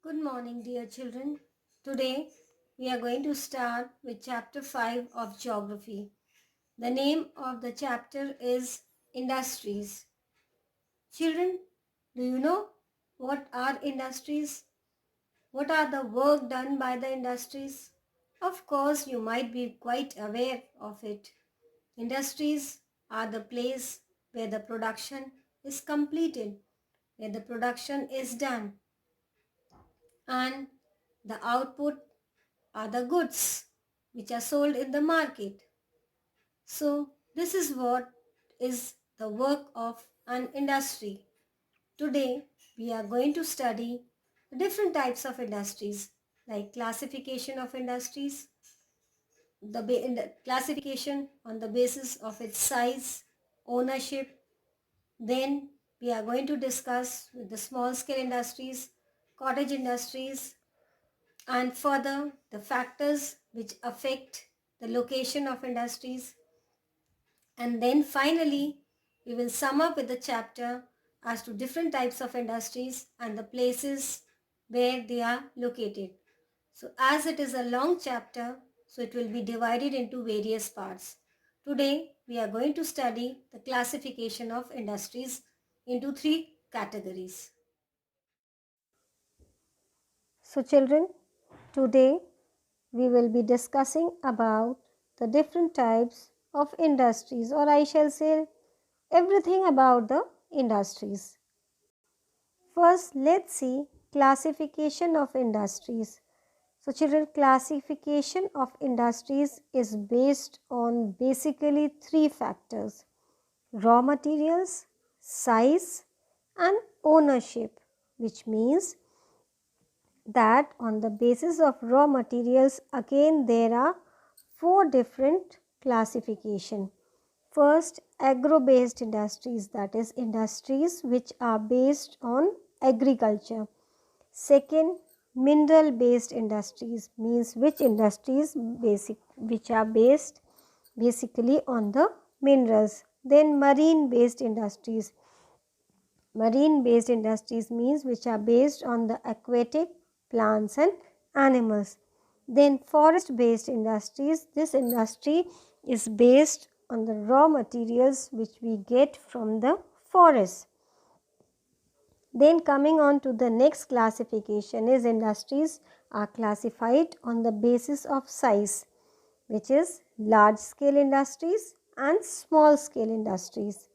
Good morning, dear children. Today we are going to start with chapter 5 of Geography. The name of the chapter is Industries. Children, do you know what are industries? What are the work done by the industries? Of course, you might be quite aware of it. Industries are the place where the production is completed, where the production is done, and the output are the goods which are sold in the market. So this is what is the work of an industry. Today we are going to study the different types of industries, like classification of industries, the classification on the basis of its size, ownership. Then we are going to discuss with the small scale industries, cottage industries, and further the factors which affect the location of industries. And then finally, we will sum up with the chapter as to different types of industries and the places where they are located. So as it is a long chapter, so it will be divided into various parts. Today, we are going to study the classification of industries into three categories. So children, today we will be discussing about the different types of industries, or I shall say everything about the industries. First, let's see classification of industries. So children, classification of industries is based on basically three factors: raw materials, size, and ownership, which means that on the basis of raw materials, again there are four different classification. First, agro based industries, that is industries which are based on agriculture. Second, mineral based industries, means which industries which are based basically on the minerals. Then marine based industries. Marine based industries means which are based on the aquatic plants and animals. Then forest based industries, this industry is based on the raw materials which we get from the forest. Then coming on to the next classification is industries are classified on the basis of size, which is large scale industries and small scale industries.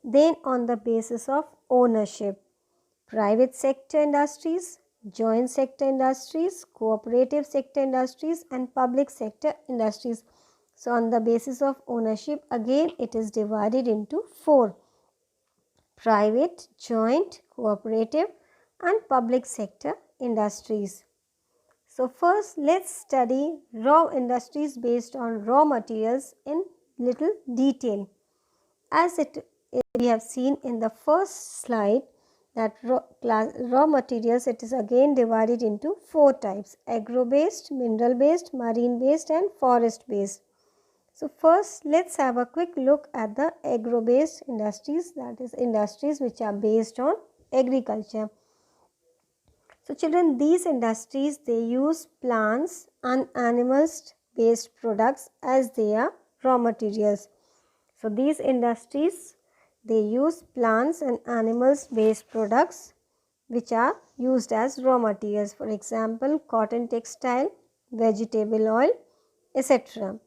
Then on the basis of ownership, private sector industries, joint sector industries, cooperative sector industries, and public sector industries. So on the basis of ownership, again it is divided into four: private, joint, cooperative, and public sector industries. So first let's study raw industries based on raw materials in little detail. As we have seen in the first slide that raw materials, it is again divided into four types: agro based, mineral based, marine based, and forest based. So first let's have a quick look at the agro based industries, that is industries which are based on agriculture. So children, these industries, they use plants and animals based products as their raw materials. So these industries, they use plants and animals based products which are used as raw materials. For example, cotton textile, vegetable oil, etc.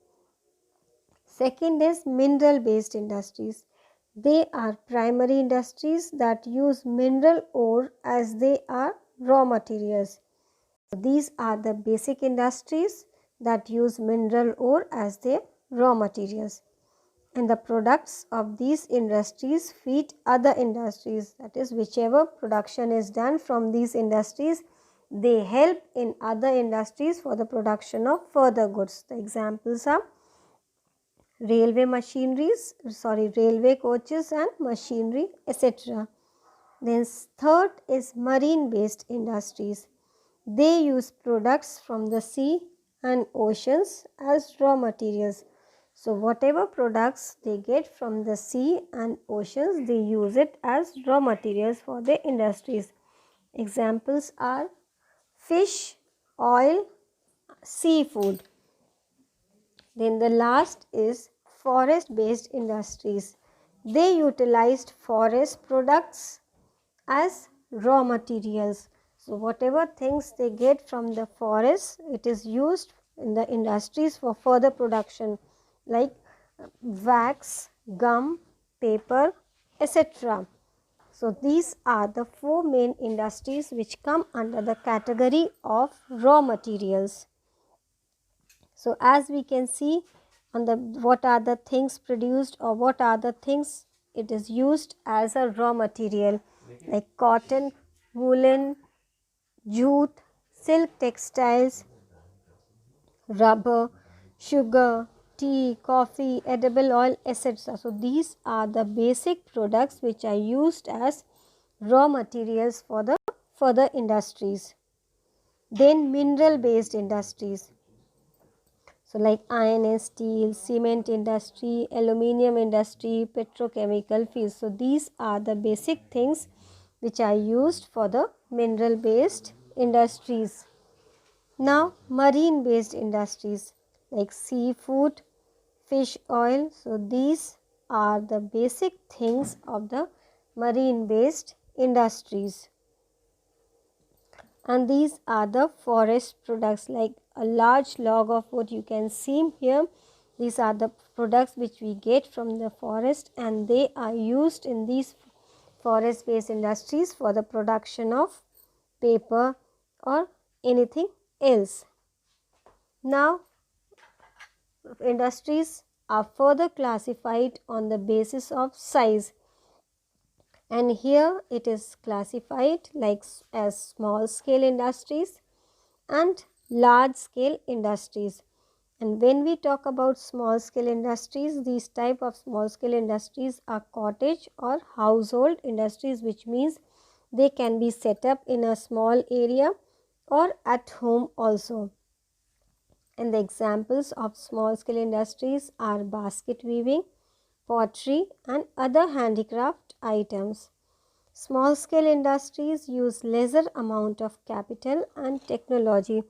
Second is mineral based industries. They are primary industries that use mineral ore as they are raw materials. These are the basic industries that use mineral ore as their raw materials. And the products of these industries feed other industries, that is whichever production is done from these industries, they help in other industries for the production of further goods. The examples are railway coaches and machinery, etc. Then third is marine based industries. They use products from the sea and oceans as raw materials. So whatever products they get from the sea and oceans, they use it as raw materials for their industries. Examples are fish, oil, seafood. Then the last is forest based industries. They utilized forest products as raw materials. So whatever things they get from the forest, it is used in the industries for further production, like wax, gum, paper, etc. So these are the four main industries which come under the category of raw materials. So as we can see on the what are the things produced, or what are the things it is used as a raw material, like cotton, woolen, jute, silk textiles, rubber, sugar, tea, coffee, edible oil, etc. So these are the basic products which are used as raw materials for the further industries. Then mineral based industries. So like iron and steel, cement industry, aluminium industry, petrochemical fields. So these are the basic things which are used for the mineral based industries. Now marine based industries like seafood, fish oil. So these are the basic things of the marine based industries. And these are the forest products, like a large log of wood you can see here. These are the products which we get from the forest, and they are used in these forest based industries for the production of paper or anything else. Now industries are further classified on the basis of size, and here it is classified like as small scale industries and large scale industries. And when we talk about small scale industries, these type of small scale industries are cottage or household industries, which means they can be set up in a small area or at home also. And the examples of small scale industries are basket weaving, pottery and other handicraft items. Small scale industries use lesser amount of capital and technology.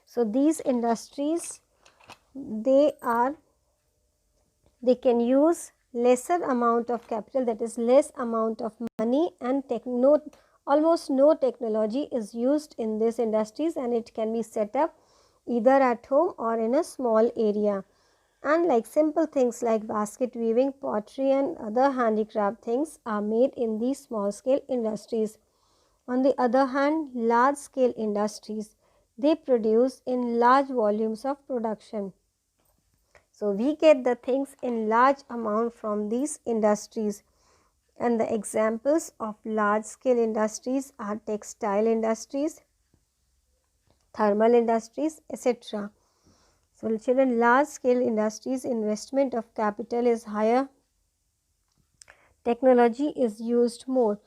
So these industries, they can use lesser amount of capital, that is less amount of money, and almost no technology is used in these industries, and it can be set up either at home or in a small area. And like simple things like basket weaving, pottery and other handicraft things are made in these small scale industries. On the other hand, large scale industries, they produce in large volumes of production. So we get the things in large amount from these industries. And the examples of large scale industries are textile industries, thermal industries, etc. So children, large scale industries, investment of capital is higher, technology is used more.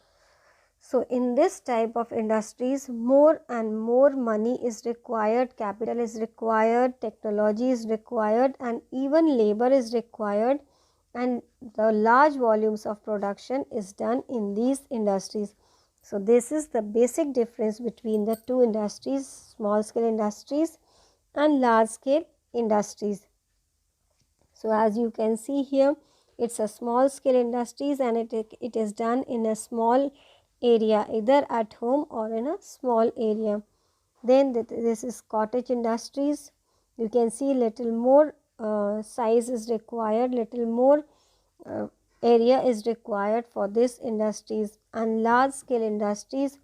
So in this type of industries, more and more money is required, capital is required, technology is required, and even labor is required, and the large volumes of production is done in these industries. So this is the basic difference between the two industries, small scale industries and large scale industries. So as you can see here, it's a small scale industries, and it is done in a small area, either at home or in a small area. Then this is cottage industries. You can see little more size is required, little more area is required for this industries. And large scale industries,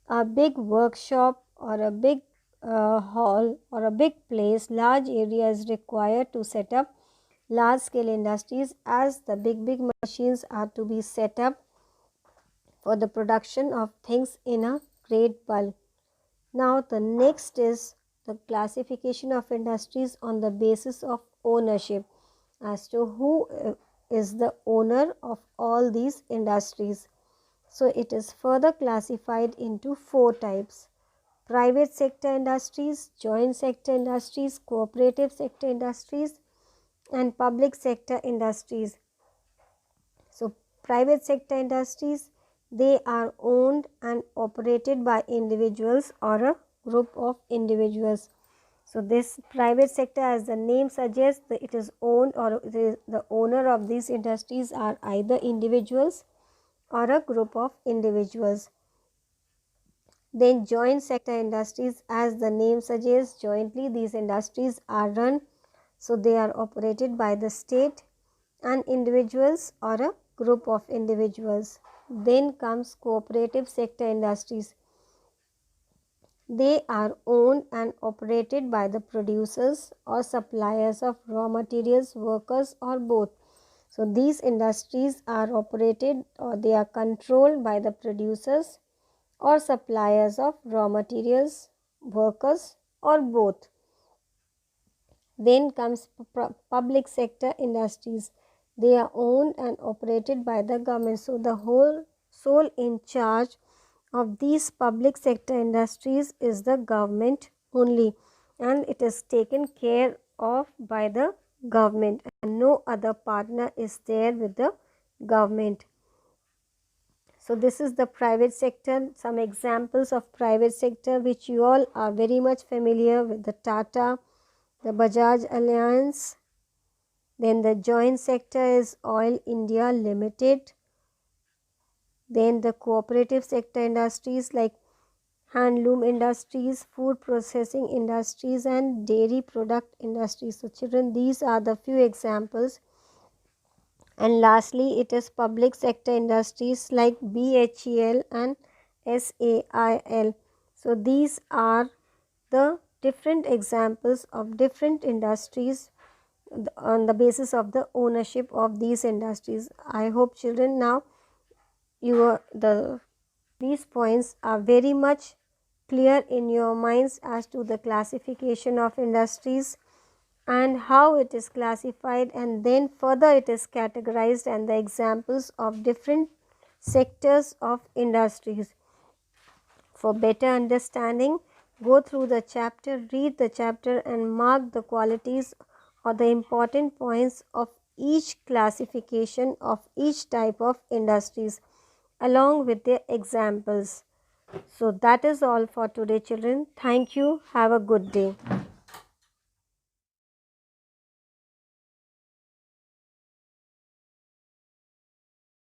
a big workshop or a big hall or a big place, large area is required to set up large scale industries, as the big machines are to be set up for the production of things in a great bulk. Now the next is the classification of industries on the basis of ownership, as to who is the owner of all these industries. So it is further classified into four types: private sector industries, joint sector industries, cooperative sector industries, and public sector industries. So private sector industries, they are owned and operated by individuals or a group of individuals. So this private sector, as the name suggests, it is owned, or the owner of these industries are either individuals or a group of individuals. Then joint sector industries, as the name suggests, jointly these industries are run, so they are operated by the state and individuals or a group of individuals. Then comes cooperative sector industries. They are owned and operated by the producers or suppliers of raw materials, workers, or both. So these industries are operated, or they are controlled by the producers or suppliers of raw materials, workers, or both. Then comes public sector industries. They are owned and operated by the government. So the whole sole in charge of these public sector industries is the government only, and it is taken care of by the government, and no other partner is there with the government. So this is the private sector. Some examples of private sector which you all are very much familiar with: the Tata, the Bajaj Alliance. Then the joint sector is Oil India Limited. Then the cooperative sector industries like handloom industries, food processing industries, and dairy product industries. So children, these are the few examples. And lastly, it is public sector industries like BHEL and SAIL. So these are the different examples of different industries on the basis of the ownership of these industries. I hope children, now these points are very much clear in your minds as to the classification of industries and how it is classified, and then further it is categorized, and the examples of different sectors of industries. For better understanding, go through the chapter, read the chapter, and mark the qualities or the important points of each classification of each type of industries along with their examples. So that is all for today, children. Thank you. Have a good day.